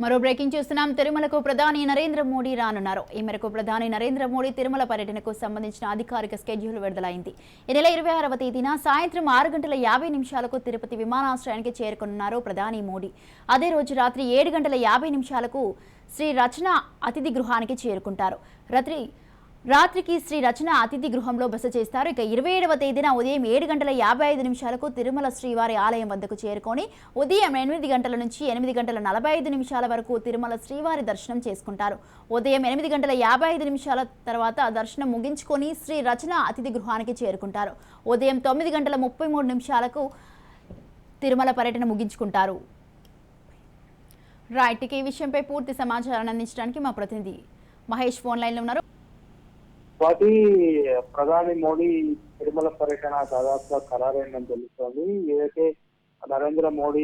మరో బ్రేకింగ్ చూస్తున్నాం. తిరుమలకు ప్రధాని నరేంద్ర మోడీ రానున్నారు. ఈ మేరకు ప్రధాని నరేంద్ర మోడీ తిరుమల పర్యటనకు సంబంధించిన అధికారిక స్కెడ్యూల్ విడుదలైంది. ఈ నెల 26వ తేదీన సాయంత్రం 6:50 తిరుపతి విమానాశ్రయానికి చేరుకున్నారు ప్రధాని మోడీ. అదే రోజు రాత్రి 7:50 శ్రీ రచన అతిథి గృహానికి చేరుకుంటారు. రాత్రికి శ్రీ రచన అతిథి గృహంలో బస చేస్తారు. ఇక 27వ తేదీన ఉదయం 7:55 తిరుమల శ్రీవారి ఆలయం వద్దకు చేరుకొని ఉదయం 8 గంటల నుంచి 8:45 వరకు తిరుమల శ్రీవారి దర్శనం చేసుకుంటారు. ఉదయం 8:55 తర్వాత దర్శనం ముగించుకొని శ్రీ రచన అతిథి గృహానికి చేరుకుంటారు. ఉదయం 9:33 తిరుమల పర్యటన ముగించుకుంటారు. రైట్, ఈ విషయంపై పూర్తి సమాచారాన్ని అందించడానికి మా ప్రతినిధి మహేష్ ఫోన్ లైన్లో ఉన్నారు. వాటి ప్రధాని మోడీ తిరుమల పర్యటన దాదాపుగా ఖరారైందని తెలుస్తోంది. ఏదైతే నరేంద్ర మోడీ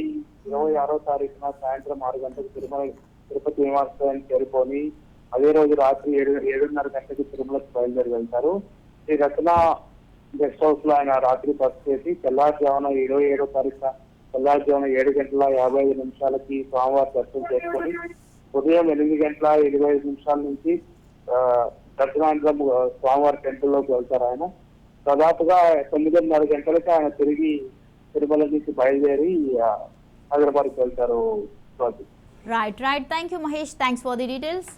26వ తారీఖున సాయంత్రం 6 గంటలకు తిరుపతి విమానాశ్రయానికి చేరుకొని అదే రోజు రాత్రి 7:30 తిరుమలకు బయలుదేరి వెళ్తారు. ఈ రచన గెస్ట్ హౌస్ లో ఆయన రాత్రి బస్ చేసి తెల్లారుజామున 27వ తారీఖున తెల్లారుజామున 7:55 స్వామివారి దర్శనం చేసుకొని ఉదయం 8:25 నుంచి దర్శనాంతరం స్వామివారి టెంపుల్లోకి వెళ్తారు. ఆయన దాదాపుగా 9:30 గంటలకి ఆయన తిరిగి తిరుమల నుంచి బయలుదేరి హైదరాబాద్కి వెళ్తారు. Right, thank you Mahesh, thanks for the details.